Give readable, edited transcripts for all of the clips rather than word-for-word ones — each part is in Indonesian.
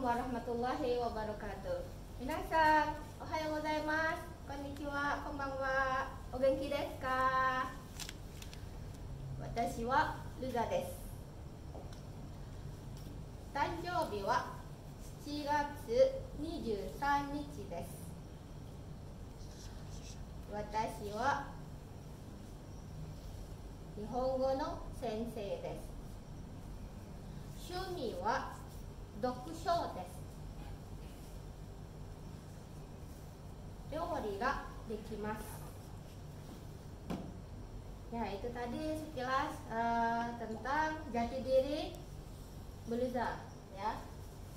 warahmatullahi wabarakatuh. Minasan, ohayo gozaimasu, konnichiwa, konbanwa, o genki desu ka? Watashi wa Ruza desu. 誕生日は7月23日です。私は日本語の先生です。趣味は読書です。料理ができます。Ya, itu tadi sekilas tentang jati diri Beluza, ya.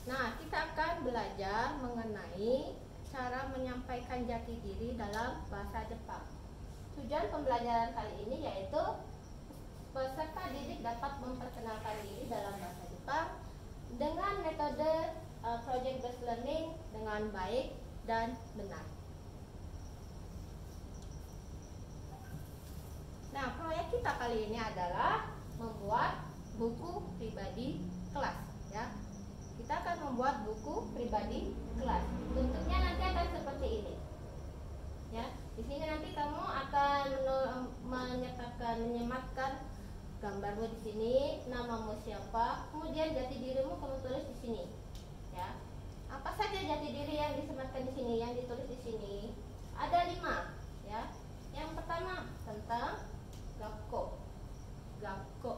Nah, kita akan belajar mengenai cara menyampaikan jati diri dalam bahasa Jepang. Tujuan pembelajaran kali ini yaitu peserta didik dapat memperkenalkan diri dalam bahasa Jepang dengan metode project based learning dengan baik dan benar. Nah, proyek kita kali ini adalah membuat buku pribadi kelas, ya. Kita akan membuat buku pribadi kelas. Bentuknya nanti akan seperti ini. Ya, di sini nanti kamu akan menyematkan gambarmu di sini, namamu siapa, kemudian jati dirimu kamu tulis di sini. Ya. Apa saja jati diri yang disematkan di sini, yang ditulis di sini? Ada 5, ya. Yang pertama tentang gakko. Gakko,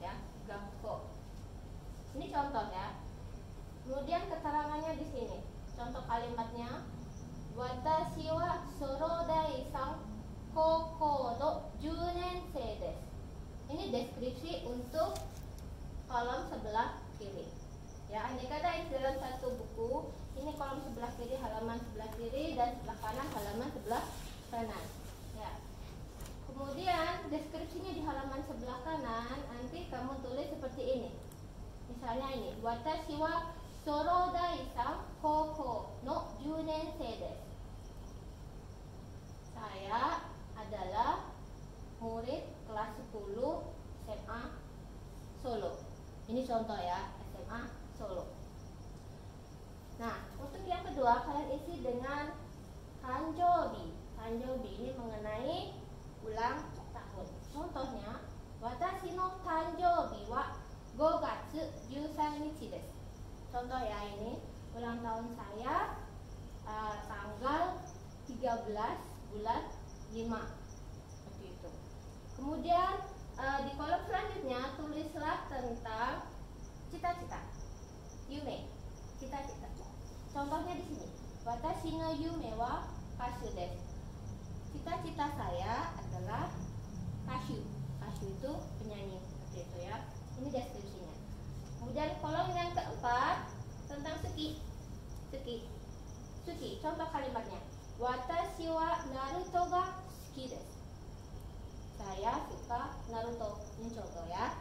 ya, gakko. Ini contoh, ya. Kemudian keterangannya di sini. Contoh kalimatnya, watashi wa sorodai san koukou no 10 nensei desu. Ini deskripsi untuk kolom sebelah kiri. Ya, andai kata ini dalam satu buku, ini kolom sebelah kiri, halaman sebelah kiri, dan sebelah kanan halaman sebelah kanan. Ya. Kemudian deskripsinya di halaman sebelah kanan, nanti kamu tulis seperti ini. Misalnya ini, watashi wa sorodai san koukou no 10 nensei desu. Saya adalah murid kelas 10 SMA Solo. Ini contoh, ya, SMA Solo. Nah, untuk yang kedua kalian isi dengan tanjobi. Tanjobi ini mengenai ulang tahun. Contohnya, watashi no tanjobi wa 5月13日です. Contoh, ya, ini ulang tahun saya tanggal 13 bulan 5. Seperti itu. Kemudian di kolom selanjutnya tulislah tentang cita-cita. Yume, cita-cita. Contohnya di sini. Watashi no yume wa kashu desu. Cita-cita saya adalah kashu. Kashu itu penyanyi, seperti itu, ya. Ini deskripsinya. Kemudian kolom yang keempat tentang suki. Suki. Suki, contoh kalimatnya. Watashi wa Naruto ga suki desu. Saya suka Naruto. Ini contoh, ya.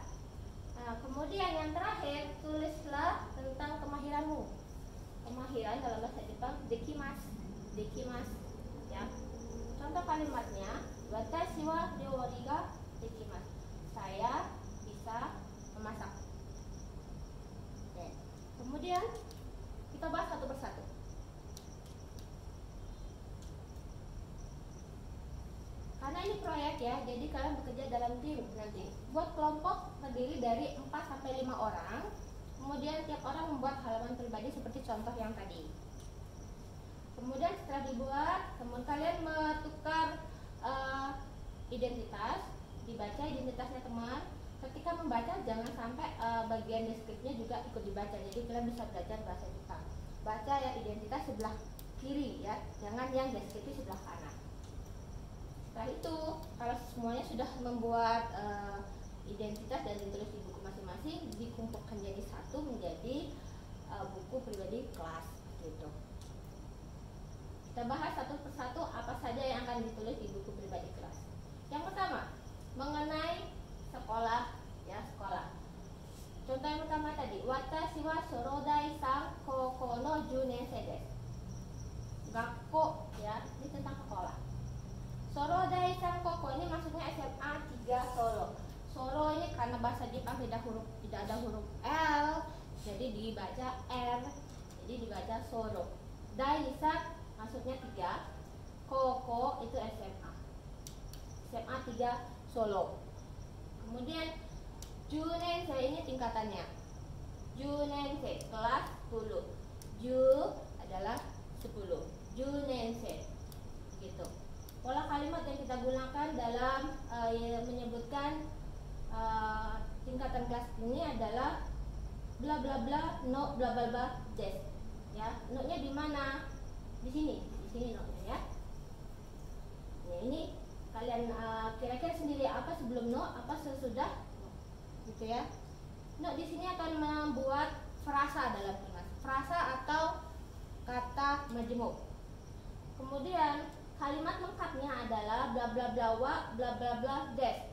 Nah, kemudian yang terakhir tulislah tentang kemahiranmu. Kemahiran dalam bahasa Jepang dekimasu. Dekimasu, ya. Contoh kalimatnya, watashi wa ryori ga dekimasu. Saya bisa memasak. Oke. Kemudian kita bahas satu persatu. Karena ini proyek, ya, jadi kalian bekerja dalam tim nanti. Buat kelompok terdiri dari 4 sampai 5 orang. Kemudian tiap orang membuat halaman pribadi seperti contoh yang tadi. Kemudian setelah dibuat, kemudian kalian bertukar identitas, dibaca identitasnya teman. Ketika membaca jangan sampai bagian deskripsinya juga ikut dibaca. Jadi kalian bisa belajar bahasa Jepang. Baca ya identitas sebelah kiri, ya, jangan yang deskripsi sebelah kanan. Setelah itu, kalau semuanya sudah membuat identitas dan ditulis di buku masing-masing, dikumpulkan jadi satu menjadi buku pribadi kelas, gitu. Kita bahas satu persatu apa saja yang akan ditulis di buku pribadi kelas. Yang pertama, mengenai sekolah, ya, sekolah. Contoh yang pertama tadi, watashi wa sorodai san koukou no 10 nensei desu. Gakko, ya, ini tentang sekolah. Sorodai san koukou ini maksudnya SMA 3 Solo. Solo ini karena bahasa Jepang tidak ada huruf L, jadi dibaca R. jadi dibaca Solo. Daisa maksudnya 3, Koko itu SMA. SMA 3 Solo. Kemudian Junense ini tingkatannya. Junense kelas 10. Ju adalah 10. Junense. Gitu. Pola kalimat yang kita gunakan dalam menyebutkan tingkatan kelas ini adalah bla bla bla no bla bla bla des. Ya, no-nya di mana? Di sini no-nya ya. Ya, ini kalian kira-kira sendiri apa sebelum no, apa sesudah no. Gitu ya. No di sini akan membuat frasa dalam kalimat. Frasa atau kata majemuk. Kemudian kalimat lengkapnya adalah bla bla bla wa bla bla bla des.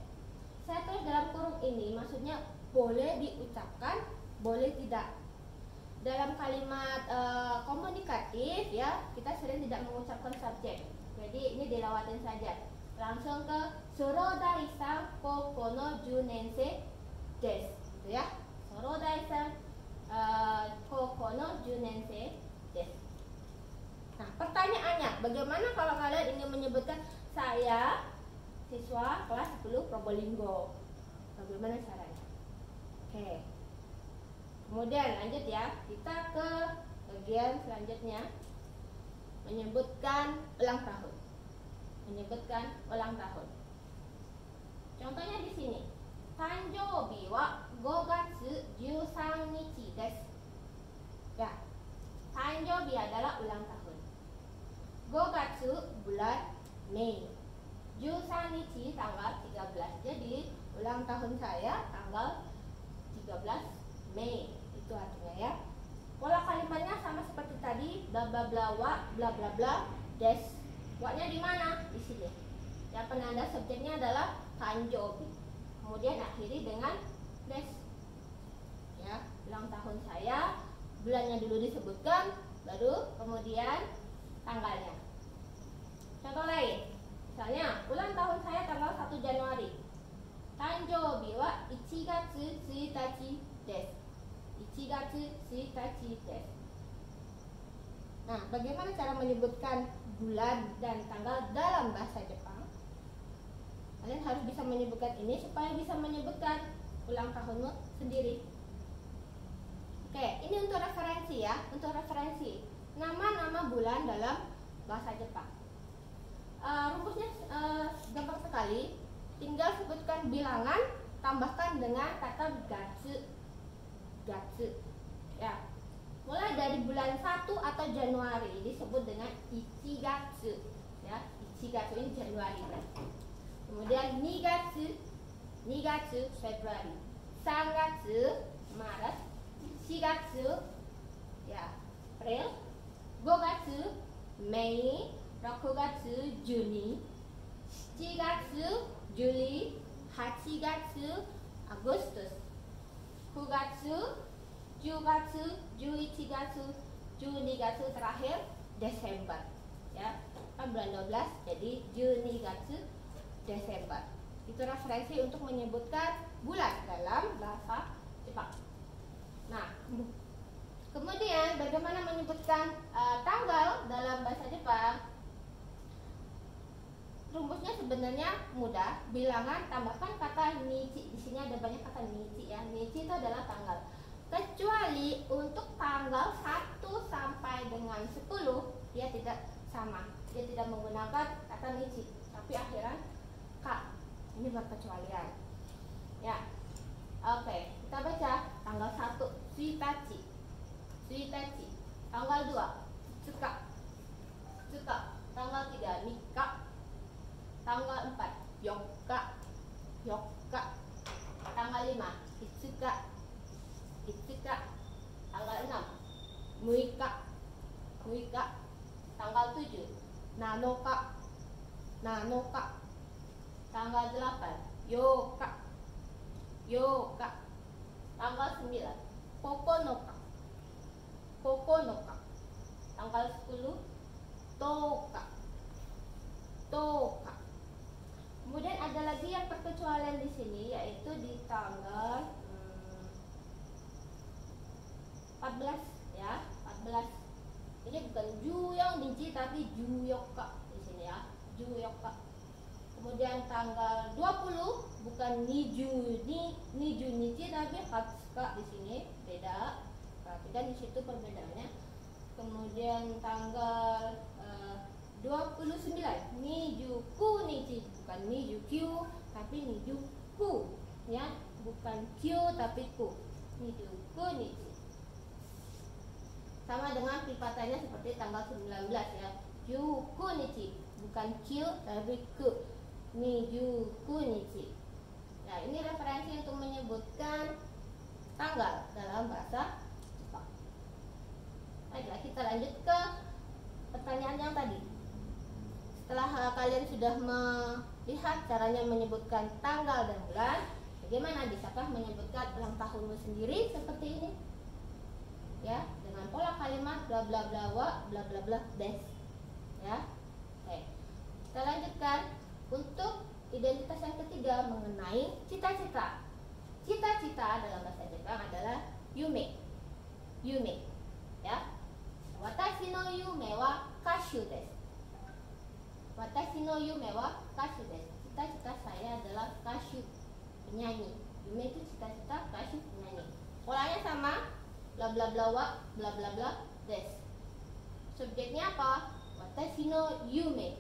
Saya tulis dalam kurung ini maksudnya boleh diucapkan, boleh tidak. Dalam kalimat komunikatif ya, kita sering tidak mengucapkan subjek. Jadi ini dilewatin saja. Langsung ke Sorodai-san koko no junense desu, gitu ya. Sorodai-san koko no junense desu. Nah, pertanyaannya, bagaimana kalau kalian ingin menyebutkan saya siswa kelas 10 Probolinggo? Bagaimana caranya? Oke. Kemudian lanjut ya, kita ke bagian selanjutnya, menyebutkan ulang tahun. Menyebutkan ulang tahun. Contohnya di sini. Tanjoubi wa 5月13日です. Ya. Tanjoubi adalah ulang tahun. 5 bulan Mei. 13 tanggal 13. Jadi ulang tahun saya tanggal 13 Mei. Itu artinya ya. Pola kalimatnya sama seperti tadi, bla bla bla wa bla bla bla des. Wa-nya di mana? Di sini. Ya, penanda subjeknya adalah tanjoubi. Kemudian akhiri dengan des. Ya, ulang tahun saya, bulannya dulu disebutkan, baru kemudian tanggalnya. Contoh lain. Misalnya, ulang tahun saya tanggal 1 Januari. Tanjoubi wa 1月1日です. 1月1日です. Nah, bagaimana cara menyebutkan bulan dan tanggal dalam bahasa Jepang? Kalian harus bisa menyebutkan ini supaya bisa menyebutkan ulang tahunmu sendiri. Oke, ini untuk referensi ya, untuk referensi nama-nama bulan dalam bahasa Jepang. Rumusnya gampang sekali, tinggal sebutkan bilangan, tambahkan dengan kata gatsu. Gatsu. Ya. Mulai dari bulan 1 atau Januari disebut dengan ichigatsu. Ya, ichigatsu ini Januari. Kemudian nigatsu, nigatsu Februari. Sangatsu Maret. Shigatsu ya April. Gogatsu Mei. Rokugatsu Juni. Shichigatsu Juli. Hachigatsu Agustus. 9 月, 10 月, 11 月, 12 月, terakhir Desember. Ya, kan bulan 12 jadi 12 月, Desember. Itu referensi untuk menyebutkan bulan dalam bahasa Jepang. Nah, kemudian bagaimana menyebutkan tanggal dalam bahasa Jepang? Rumusnya sebenarnya mudah, bilangan tambahkan kata nichi. Di sini ada banyak kata nichi ya. Nichi itu adalah tanggal. Kecuali untuk tanggal 1 sampai dengan 10 dia tidak sama. Dia tidak menggunakan kata nichi, tapi akhiran ka. Ini berkecualian. Ya. Oke, kita baca tanggal 1 Suitachi. Suitachi. Tanggal 2 Tsuka. Tsuka. Tanggal 3 Mika. Tanggal 4 Yokka. Yokka. Tanggal 5 Itsuka. Itsuka. Tanggal 6 Muika. Muika. Tanggal 7 Nanoka. Nanoka. Tanggal 8 Yoka. Yoka. Tanggal 9 Kokonoka. Kokonoka. Tanggal 10 Toka. Toka. Kemudian ada lagi yang perkecualian di sini, yaitu di tanggal 14 ya, 14 tapi juyoka di sini ya, juyoka. Kemudian tanggal 20 bukan niju nichi tapi hatsuka di sini, beda. Perhatikan di situ perbedaannya. Kemudian tanggal 29 nijuku nichi, bukan nijukyu tapi nijuku ya, bukan kyu tapi ku, nijuku nichi. Sama dengan pripatannya seperti tanggal 19 ya, juku nichi, bukan kyu tapi ku, nijuku nichi. Nah, ini referensi untuk menyebutkan tanggal dalam bahasa Jepang. Baiklah, kita lanjut ke pertanyaan yang tadi. Setelah kalian sudah melihat caranya menyebutkan tanggal dan bulan, bagaimana bisakah menyebutkan ulang tahunmu sendiri seperti ini? Ya, dengan pola kalimat bla bla bla wa bla bla bla des. Ya. Oke. Kita lanjutkan untuk identitas yang ketiga mengenai cita-cita. Cita-cita dalam bahasa Jepang adalah yume. Yume. Ya. Watashi no yume wa kashu desu. Watashi no yume wa kashu desu. Cita-cita saya adalah kashu, penyanyi. Yume itu cita-cita, kashu penyanyi. Polanya sama, bla bla bla wa bla bla bla des. Subjeknya apa? Watashi no yume.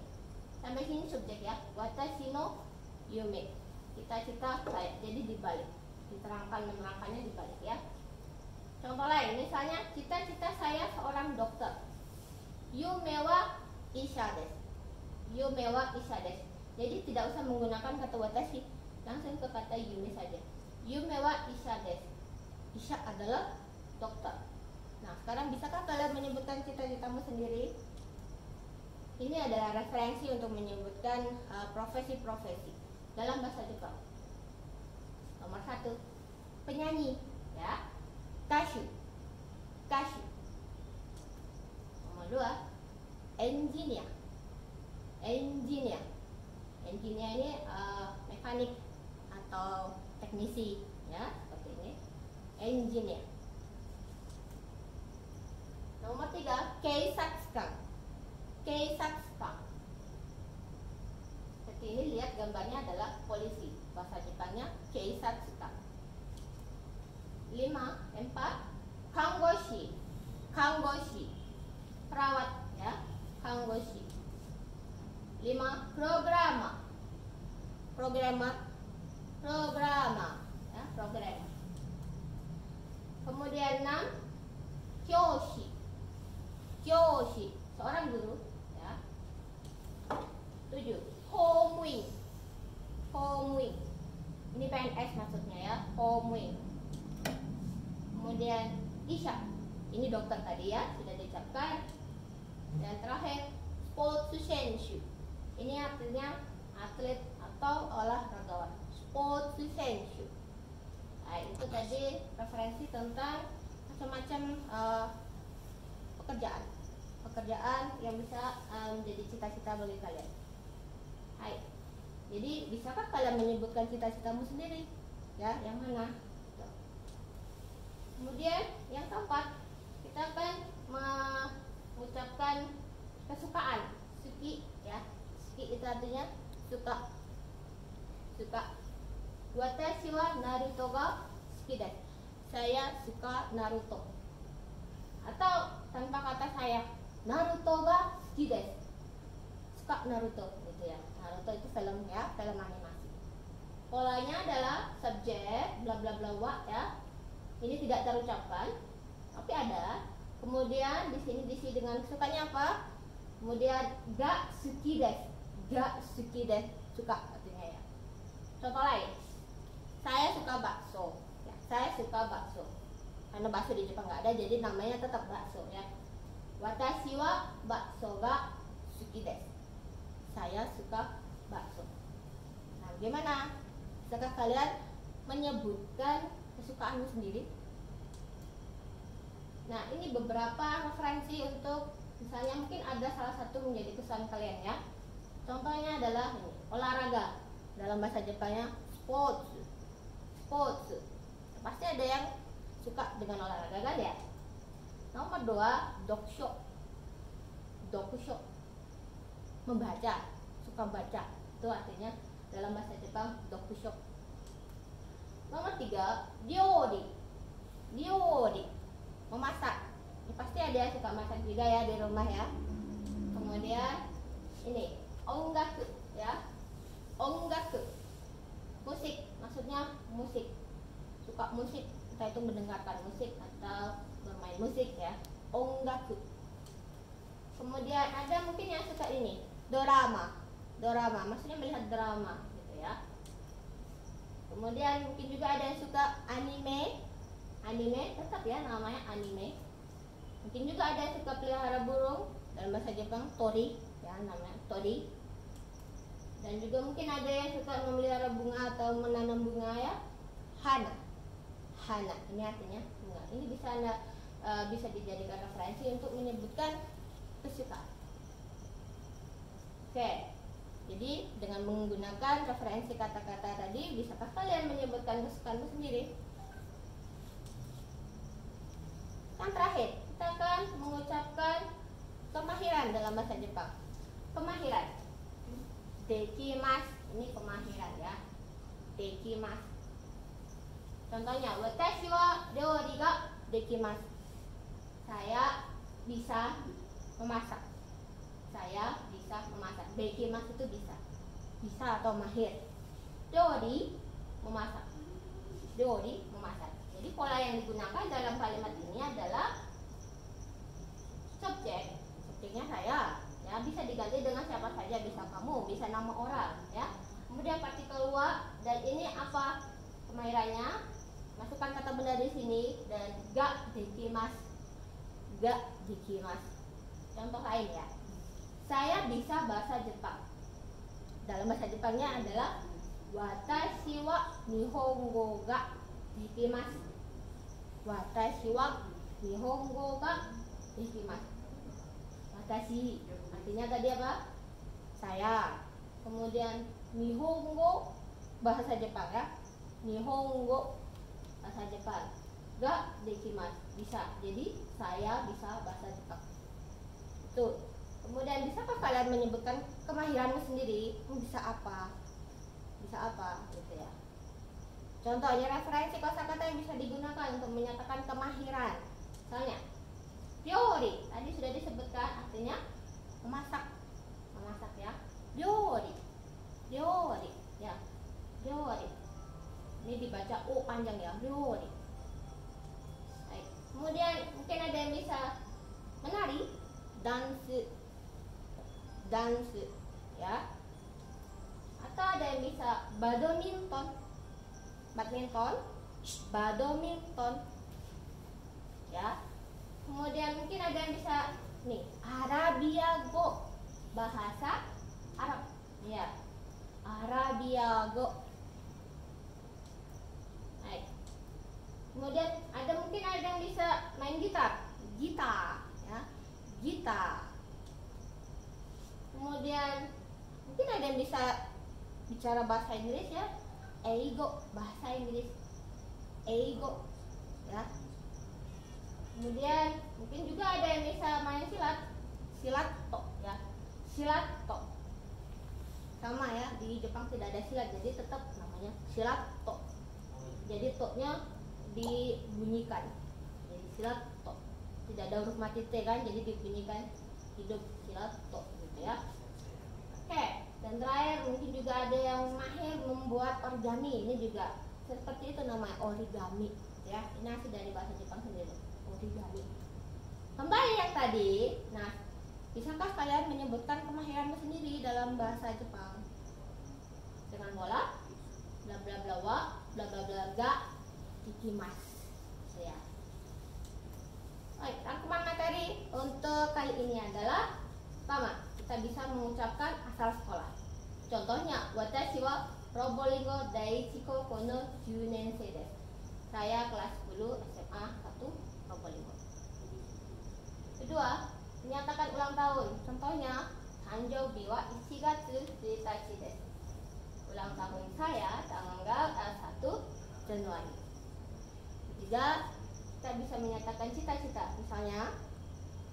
Sampai sini subjek ya. Watashi no yume. Cita-cita saya. Jadi dibalik. Diterangkan menerangkannya dibalik ya. Contoh lain, misalnya cita-cita saya seorang dokter. Yume wa isha desu. Yume wa isha desu. Jadi tidak usah menggunakan kata watashi, langsung ke kata yume saja. Yume wa isha desu. Isha adalah dokter. Nah, sekarang bisakah kalian menyebutkan cita-citamu sendiri? Ini adalah referensi untuk menyebutkan profesi-profesi dalam bahasa Jepang. Nomor 1, penyanyi, ya, kashu, kashu. Nomor 2, engineer, engineer. Engineer ini mekanik atau teknisi, ya, seperti ini. Engineer. Nomor 3, keisatsukan, keisatsukan. Seperti ini, lihat gambarnya adalah polisi. Bahasa Jepangnya keisatsukan. 4, kangoshi, kangoshi, perawat ya, kangoshi. 5, programmer, programmer, programmer ya, programmer. Kemudian 6, kyoshi, kyoshi, seorang guru ya. 7, homeowing, homeowing. Ini PNS maksudnya ya, homeowing. Kemudian isha, ini dokter tadi ya, sudah diucapkan. Dan terakhir, sports senshu. Ini artinya atlet atau olahragawan. Sports senshu. Nah, itu tadi referensi tentang macam-macam pekerjaan yang bisa menjadi cita-cita bagi kalian. Hai. Jadi bisakah kalian menyebutkan cita-citamu sendiri? Ya, yang mana? Kemudian yang keempat, kita akan mengucapkan kesukaan, suki ya. Suki itu artinya suka. Suka. Watashi wa Naruto ga suki desu. Saya suka Naruto. Atau tanpa kata saya, Naruto ga suki desu. Suka Naruto gitu ya. Naruto itu film ya, film animasi. Polanya adalah subjek bla bla bla wa ya. Ini tidak terucapkan, tapi ada. Kemudian di sini diisi dengan sukanya apa? Kemudian ga suki desu, ga suki desu, suka artinya ya. Contoh lain, saya suka bakso. Ya, saya suka bakso. Karena bakso di Jepang nggak ada, jadi namanya tetap bakso ya. Watashi wa bakso ga suki desu. Saya suka bakso. Nah, bagaimana? Bisakah kalian menyebutkan kesukaanmu sendiri? Nah, ini beberapa referensi untuk misalnya mungkin ada salah satu menjadi kesukaan kalian ya. Contohnya adalah ini, olahraga. Dalam bahasa Jepangnya sports. Sports. Pasti ada yang suka dengan olahraga kan ya? Nomor 2, dokusho. Dokusho. membaca, suka baca. Itu artinya dalam bahasa Jepang dokusho. Nomor 3, ryori. Ryori, memasak. Ini pasti ada yang suka masak juga ya di rumah ya. Kemudian ini ongaku ya. Ongaku, musik, maksudnya musik. Suka musik, entah itu mendengarkan musik atau bermain musik ya. Ongaku. Kemudian ada mungkin yang suka ini, drama. Drama, maksudnya melihat drama gitu ya. Kemudian mungkin juga ada yang suka anime. Anime, tetap ya namanya anime. Mungkin juga ada yang suka pelihara burung, dalam bahasa Jepang tori ya, namanya tori. Dan juga mungkin ada yang suka memelihara bunga atau menanam bunga ya, hana. Hana, ini artinya bunga. Ini bisa Anda bisa dijadikan referensi untuk menyebutkan kesukaan. Oke, jadi dengan menggunakan referensi kata-kata tadi, bisakah kalian menyebutkan kesukaanmu sendiri? Yang terakhir, kita akan mengucapkan kemahiran dalam bahasa Jepang. Kemahiran. Dekimasu, ini kemahiran ya. Dekimasu. Contohnya, watashi wa ryori ga dekimasu. Saya bisa memasak. Saya bisa memasak. Dekimasu itu bisa. Bisa atau mahir. Ryori, memasak. Ryori, memasak. Jadi pola yang digunakan dalam kalimat ini adalah subjek. Subjeknya saya. Ya, bisa diganti dengan siapa saja, bisa kamu, bisa nama orang ya. Kemudian partikel wa, dan ini apa kemahirannya? Masukkan kata benda di sini, dan ga dekimasu. Ga dekimasu. Contoh lain ya. Saya bisa bahasa Jepang. Dalam bahasa Jepangnya adalah watashi wa nihongo ga dekimasu. Watashi wa nihongo ga dekimasu. Watashi artinya tadi apa? Saya. Kemudian nihongo, bahasa Jepang ya. Nihongo, bahasa Jepang. Ga dekimasu, bisa. Jadi saya bisa bahasa Jepang. Itu. Kemudian bisakah kalian menyebutkan kemahiranmu sendiri? Bisa apa? Bisa apa gitu ya. Contohnya referensi kosakata yang bisa digunakan untuk menyatakan kemahiran. Misalnya ryori, tadi sudah disebutkan artinya memasak. Memasak ya. Ryori. Ryori ya. Ryori. Ini dibaca O panjang ya. Ryori. Baik. Kemudian mungkin ada yang bisa menari, dance. Dance ya. Atau ada yang bisa badminton. Badminton. Badminton. Ya. Kemudian mungkin ada yang bisa nih, Arabia go, bahasa Arab. Ya. Arabia go. Baik. Kemudian ada mungkin ada yang bisa main gitar. Gitar ya. Gitar. Kemudian mungkin ada yang bisa bicara bahasa Inggris ya. Eigo, bahasa Inggris. Eigo ya. Kemudian mungkin juga ada yang bisa main silat. Silat to ya. Silat to. Sama ya, di Jepang tidak ada silat, jadi tetap namanya silat to. Jadi to-nya dibunyikan. Jadi silat to. Tidak ada huruf mati T kan, jadi dibunyikan hidup silat to gitu ya. Oke, dan terakhir mungkin juga ada yang mahir membuat origami. Ini juga seperti itu namanya origami ya. Ini asli dari bahasa Jepang sendiri. Origami. Kembali yang tadi, nah, bisakah kalian menyebutkan kemahiranmu sendiri dalam bahasa Jepang? Dengan pola bla bla bla wa, bla bla bla ga, ikimasu. Ya. Baik, rangkuman materi untuk kali ini adalah pertama, kita bisa mengucapkan asal sekolah. Contohnya, watashi wa Probolinggo Daiichi Koukou no 10 nensei desu. Saya kelas 10 SMA 1 Probolinggo. Kedua, menyatakan ulang tahun. Contohnya, Hanjoubi wa 1 gatsu 1 desu. Ulang tahun saya tanggal 1 Januari. Ketiga, kita bisa menyatakan cita-cita. Misalnya,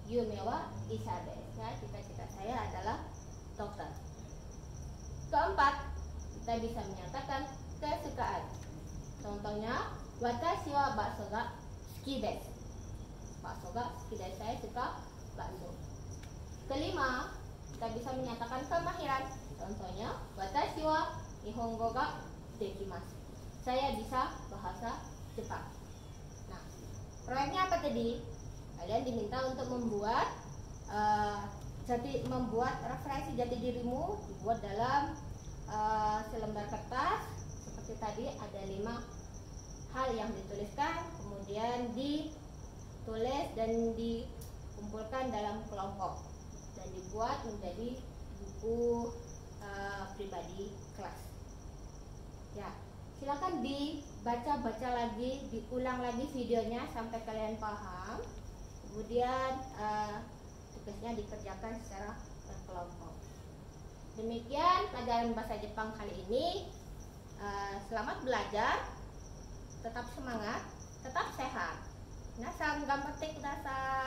yume wa isa desu. Ya, cita-cita saya adalah dokter. Keempat, kita bisa menyatakan kesukaan. Contohnya, watashi wa bakso ga suki desu. Bakso ga suki desu, saya suka bakso. Kelima, kita bisa menyatakan kemahiran. Contohnya, watashi wa nihongo ga dekimasu. Saya bisa bahasa Jepang. Nah, proyeknya apa tadi? Kalian diminta untuk membuat referensi jati dirimu, dibuat dalam selembar kertas. Seperti tadi ada 5 hal yang dituliskan, kemudian ditulis dan dikumpulkan dalam kelompok dan dibuat menjadi buku pribadi kelas. Ya, silakan dibaca-baca lagi, diulang lagi videonya sampai kalian paham. Kemudian tugasnya dikerjakan secara berkelompok. Demikian pelajaran bahasa Jepang kali ini. Selamat belajar, tetap semangat, tetap sehat. Minasan, ganbatte kudasai.